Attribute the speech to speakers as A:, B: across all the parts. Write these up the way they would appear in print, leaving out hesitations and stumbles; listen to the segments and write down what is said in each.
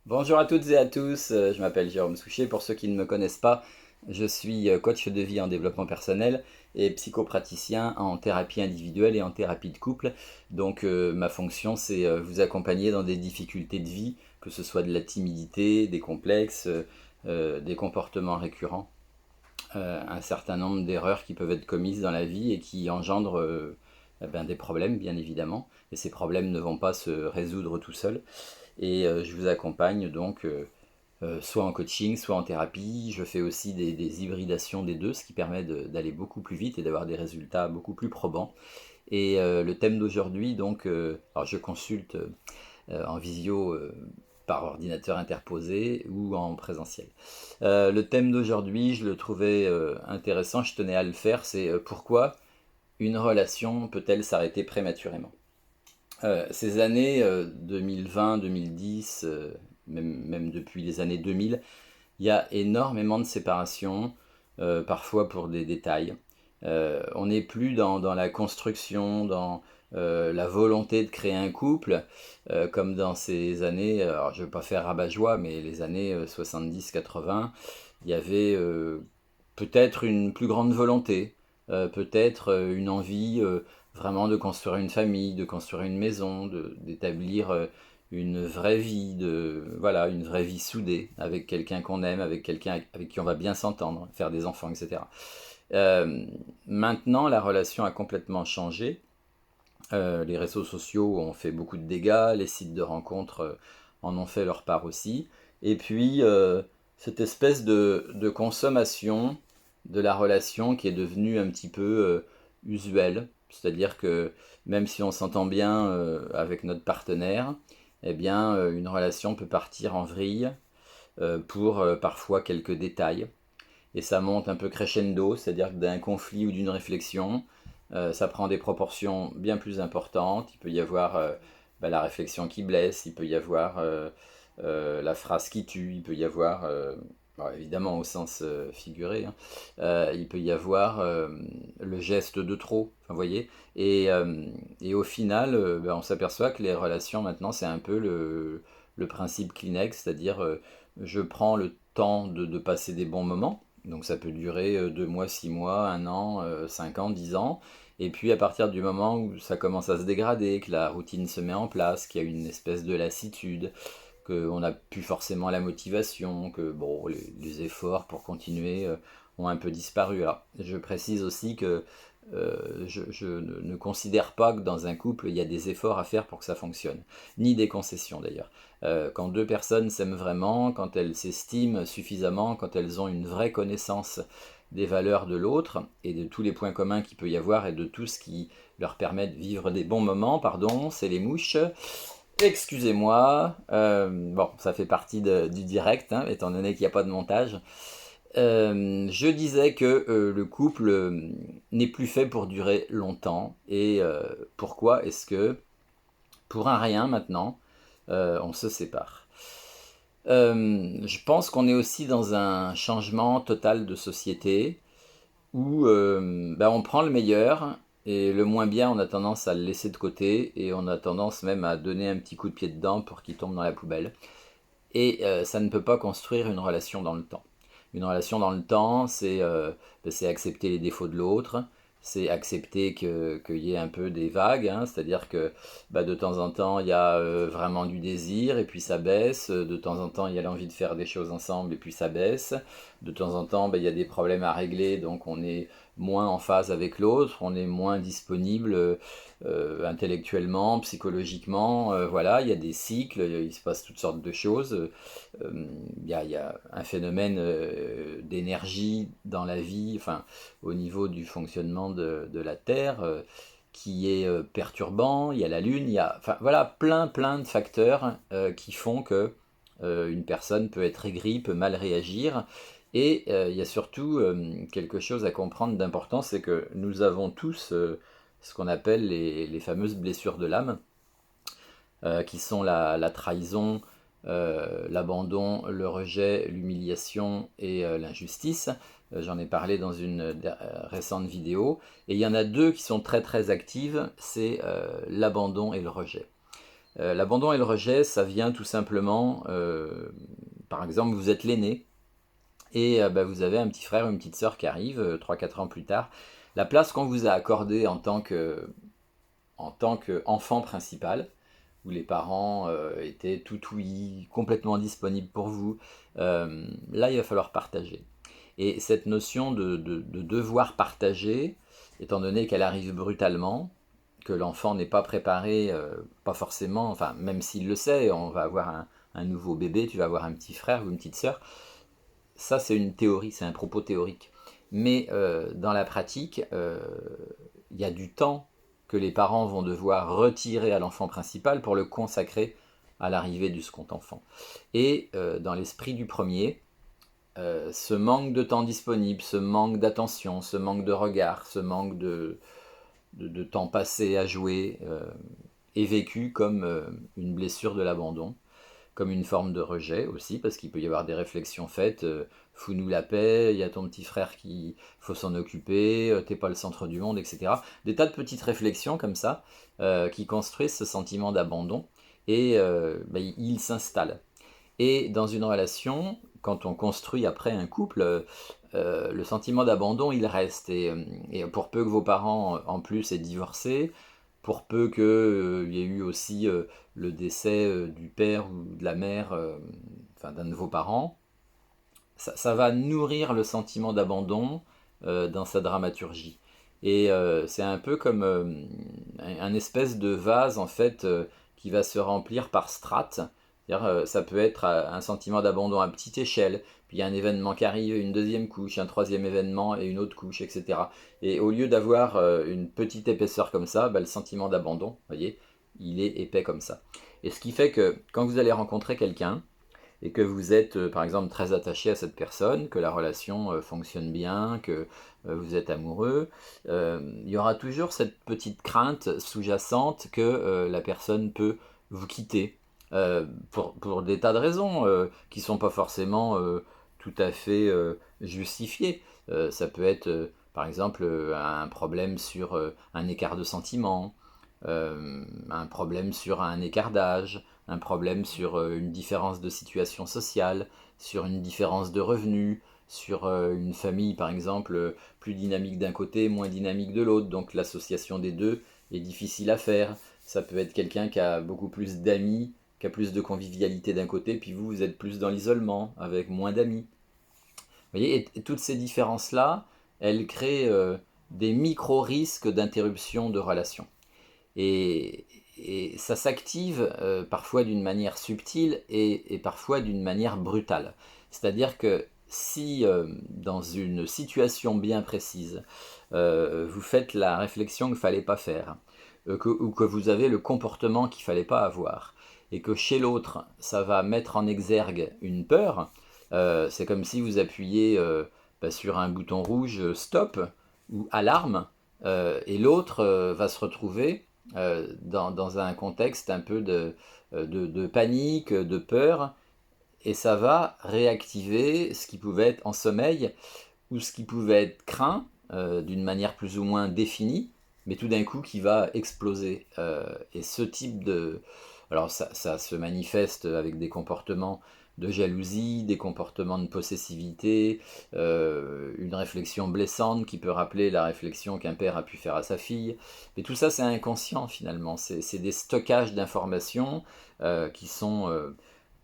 A: Bonjour à toutes et à tous, je m'appelle Jérôme Souchet. Pour ceux qui ne me connaissent pas, je suis coach de vie en développement personnel et psychopraticien en thérapie individuelle et en thérapie de couple. Donc ma fonction c'est vous accompagner dans des difficultés de vie, que ce soit de la timidité, des complexes, des comportements récurrents, un certain nombre d'erreurs qui peuvent être commises dans la vie et qui engendrent des problèmes bien évidemment. Et ces problèmes ne vont pas se résoudre tout seuls. Et je vous accompagne donc soit en coaching, soit en thérapie. Je fais aussi des hybridations des deux, ce qui permet d'aller beaucoup plus vite et d'avoir des résultats beaucoup plus probants. Et le thème d'aujourd'hui, donc, alors je consulte en visio par ordinateur interposé ou en présentiel. Le thème d'aujourd'hui, je le trouvais intéressant, je tenais à le faire, c'est pourquoi une relation peut-elle s'arrêter prématurément. Ces années 2020-2010, même depuis les années 2000, il y a énormément de séparations, parfois pour des détails. On n'est plus dans la construction, dans la volonté de créer un couple, comme dans ces années, alors je ne veux pas faire rabat-joie, mais les années 70-80, il y avait peut-être une plus grande volonté, peut-être une envie vraiment de construire une famille, de construire une maison, d'établir une vraie vie, voilà, une vraie vie soudée avec quelqu'un qu'on aime, avec quelqu'un avec qui on va bien s'entendre, faire des enfants, etc. Maintenant, la relation a complètement changé. Les réseaux sociaux ont fait beaucoup de dégâts, les sites de rencontres en ont fait leur part aussi. Et puis, cette espèce de consommation de la relation qui est devenue un petit peu usuelle. C'est-à-dire que même si on s'entend bien avec notre partenaire, eh bien, une relation peut partir en vrille pour parfois quelques détails. Et ça monte un peu crescendo, c'est-à-dire que d'un conflit ou d'une réflexion, ça prend des proportions bien plus importantes. Il peut y avoir la réflexion qui blesse, il peut y avoir la phrase qui tue, il peut y avoir, bon, évidemment au sens figuré, hein, il peut y avoir le geste de trop, enfin, vous voyez. Et au final, on s'aperçoit que les relations maintenant, c'est un peu le principe Kleenex, c'est-à-dire je prends le temps de passer des bons moments. Donc ça peut durer 2 mois, 6 mois, un an, 5 ans, 10 ans. Et puis à partir du moment où ça commence à se dégrader, que la routine se met en place, qu'il y a une espèce de lassitude, qu'on n'a plus forcément la motivation, que bon, les efforts pour continuer ont un peu disparu. Alors, je précise aussi que je ne considère pas que dans un couple, il y a des efforts à faire pour que ça fonctionne, ni des concessions d'ailleurs. Quand deux personnes s'aiment vraiment, quand elles s'estiment suffisamment, quand elles ont une vraie connaissance des valeurs de l'autre et de tous les points communs qu'il peut y avoir et de tout ce qui leur permet de vivre des bons moments, pardon, c'est les mouches. Excusez-moi, bon, ça fait partie du direct, hein, étant donné qu'il n'y a pas de montage. Je disais que le couple n'est plus fait pour durer longtemps. Et pourquoi est-ce que, pour un rien maintenant, on se sépare? Je pense qu'on est aussi dans un changement total de société où on prend le meilleur et le moins bien, on a tendance à le laisser de côté et on a tendance même à donner un petit coup de pied dedans pour qu'il tombe dans la poubelle. Et ça ne peut pas construire une relation dans le temps. Une relation dans le temps, c'est accepter les défauts de l'autre, c'est accepter qu'il y ait un peu des vagues, hein, c'est-à-dire que de temps en temps, il y a vraiment du désir, et puis ça baisse, de temps en temps, il y a l'envie de faire des choses ensemble, et puis ça baisse, de temps en temps, il y a des problèmes à régler, donc on est moins en phase avec l'autre, on est moins disponible intellectuellement, psychologiquement, voilà, il y a des cycles, il se passe toutes sortes de choses. Il y a un phénomène d'énergie dans la vie, enfin, au niveau du fonctionnement de la Terre, qui est perturbant. Il y a la Lune, il y a, enfin, voilà, plein de facteurs qui font que une personne peut être aigrie, peut mal réagir. Et il y a surtout quelque chose à comprendre d'important, c'est que nous avons tous ce qu'on appelle les fameuses blessures de l'âme, qui sont la trahison, l'abandon, le rejet, l'humiliation et l'injustice. J'en ai parlé dans une récente vidéo. Et il y en a deux qui sont très très actives, c'est l'abandon et le rejet. L'abandon et le rejet, ça vient tout simplement, par exemple, vous êtes l'aîné, et bah, vous avez un petit frère ou une petite sœur qui arrive 3-4 ans plus tard. La place qu'on vous a accordée en tant qu'enfant principal, où les parents étaient tout ouïs, complètement disponibles pour vous, là il va falloir partager. Et cette notion de devoir partager, étant donné qu'elle arrive brutalement, que l'enfant n'est pas préparé, pas forcément, enfin même s'il le sait, on va avoir un nouveau bébé, tu vas avoir un petit frère ou une petite sœur, ça c'est une théorie, c'est un propos théorique. Mais dans la pratique, il y a du temps que les parents vont devoir retirer à l'enfant principal pour le consacrer à l'arrivée du second enfant. Et dans l'esprit du premier, ce manque de temps disponible, ce manque d'attention, ce manque de regard, ce manque de temps passé à jouer est vécu comme une blessure de l'abandon, comme une forme de rejet aussi, parce qu'il peut y avoir des réflexions faites, fous-nous la paix, il y a ton petit frère qui faut s'en occuper, t'es pas le centre du monde, etc. Des tas de petites réflexions comme ça qui construisent ce sentiment d'abandon et bah, il s'installe. Et dans une relation, quand on construit après un couple, le sentiment d'abandon, il reste. Et pour peu que vos parents, en plus, aient divorcé, pour peu qu'il y ait eu aussi le décès du père ou de la mère, enfin d'un de vos parents, ça va nourrir le sentiment d'abandon dans sa dramaturgie. Et c'est un peu comme un espèce de vase en fait qui va se remplir par strates. C'est-à-dire, ça peut être un sentiment d'abandon à petite échelle, puis il y a un événement qui arrive, une deuxième couche, un troisième événement et une autre couche, etc. Et au lieu d'avoir une petite épaisseur comme ça, bah, le sentiment d'abandon, vous voyez, il est épais comme ça. Et ce qui fait que quand vous allez rencontrer quelqu'un, et que vous êtes par exemple très attaché à cette personne, que la relation fonctionne bien, que vous êtes amoureux, il y aura toujours cette petite crainte sous-jacente que la personne peut vous quitter pour des tas de raisons qui ne sont pas forcément tout à fait justifiées. Ça peut être par exemple un problème sur un écart de sentiment, un problème sur un écart d'âge, un problème sur une différence de situation sociale, sur une différence de revenus, sur une famille par exemple plus dynamique d'un côté, moins dynamique de l'autre, donc l'association des deux est difficile à faire. Ça peut être quelqu'un qui a beaucoup plus d'amis, qui a plus de convivialité d'un côté, puis vous, vous êtes plus dans l'isolement, avec moins d'amis. Vous voyez, et toutes ces différences-là, elles créent des micro-risques d'interruption de relation. Et, et ça s'active parfois d'une manière subtile et parfois d'une manière brutale. C'est-à-dire que si dans une situation bien précise, vous faites la réflexion qu'il ne fallait pas faire, ou que vous avez le comportement qu'il ne fallait pas avoir, et que chez l'autre, ça va mettre en exergue une peur, c'est comme si vous appuyez bah, sur un bouton rouge stop ou alarme, et l'autre va se retrouver dans un contexte un peu de panique, de peur, et ça va réactiver ce qui pouvait être en sommeil ou ce qui pouvait être craint d'une manière plus ou moins définie, mais tout d'un coup qui va exploser. Et ce type de... Alors ça se manifeste avec des comportements de jalousie, des comportements de possessivité, une réflexion blessante qui peut rappeler la réflexion qu'un père a pu faire à sa fille. Mais tout ça c'est inconscient finalement, c'est des stockages d'informations qui sont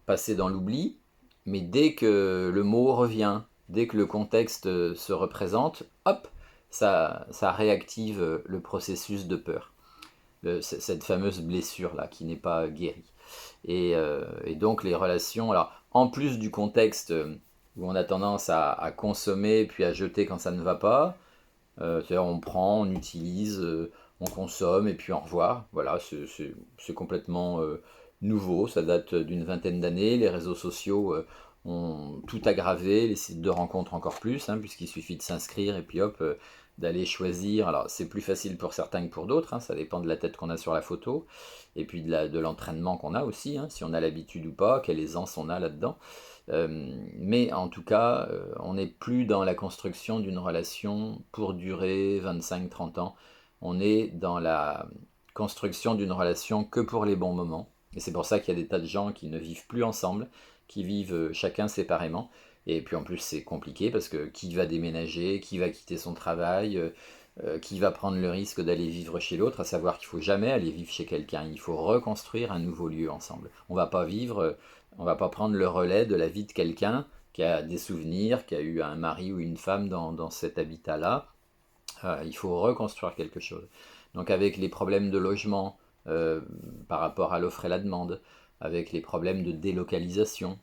A: passés dans l'oubli, mais dès que le mot revient, dès que le contexte se représente, hop, ça réactive le processus de peur. Cette fameuse blessure-là qui n'est pas guérie. Et donc les relations, alors en plus du contexte où on a tendance à consommer puis à jeter quand ça ne va pas, c'est-à-dire on prend, on utilise, on consomme et puis au revoir. Voilà, c'est complètement nouveau, ça date d'une vingtaine d'années. Les réseaux sociaux ont tout aggravé, les sites de rencontres encore plus, hein, puisqu'il suffit de s'inscrire et puis hop, d'aller choisir. Alors c'est plus facile pour certains que pour d'autres, hein, ça dépend de la tête qu'on a sur la photo et puis de l'entraînement qu'on a aussi, hein, si on a l'habitude ou pas, quelle aisance on a là-dedans. Mais en tout cas, on n'est plus dans la construction d'une relation pour durer 25-30 ans. On est dans la construction d'une relation que pour les bons moments. Et c'est pour ça qu'il y a des tas de gens qui ne vivent plus ensemble, qui vivent chacun séparément. Et puis en plus c'est compliqué parce que qui va déménager, qui va quitter son travail, qui va prendre le risque d'aller vivre chez l'autre, à savoir qu'il faut jamais aller vivre chez quelqu'un, il faut reconstruire un nouveau lieu ensemble. On va pas vivre, on va pas prendre le relais de la vie de quelqu'un qui a des souvenirs, qui a eu un mari ou une femme dans cet habitat-là. Il faut reconstruire quelque chose. Donc avec les problèmes de logement euh, par rapport à l'offre et la demande, avec les problèmes de délocalisation,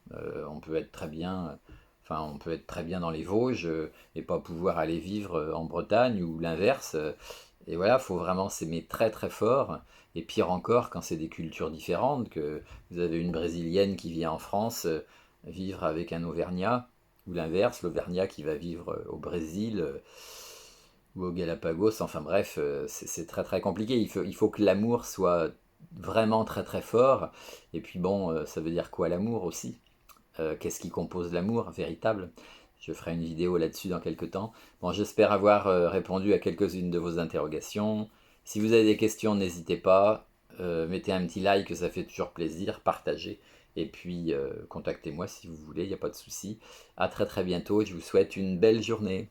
A: on peut être très bien, enfin on peut être très bien dans les Vosges et pas pouvoir aller vivre en Bretagne ou l'inverse. Et voilà, il faut vraiment s'aimer très très fort. Et pire encore quand c'est des cultures différentes, que vous avez une Brésilienne qui vient en France vivre avec un Auvergnat, ou l'inverse, l'Auvergnat qui va vivre au Brésil. Ou aux Galapagos, enfin bref, c'est très très compliqué. Il faut que l'amour soit vraiment très très fort. Et puis bon, ça veut dire quoi l'amour aussi? Qu'est-ce qui compose l'amour véritable? Je ferai une vidéo là-dessus dans quelques temps. Bon, j'espère avoir répondu à quelques-unes de vos interrogations. Si vous avez des questions, n'hésitez pas. Mettez un petit like, ça fait toujours plaisir. Partagez. Et puis, contactez-moi si vous voulez, il n'y a pas de souci. À très très bientôt. Je vous souhaite une belle journée.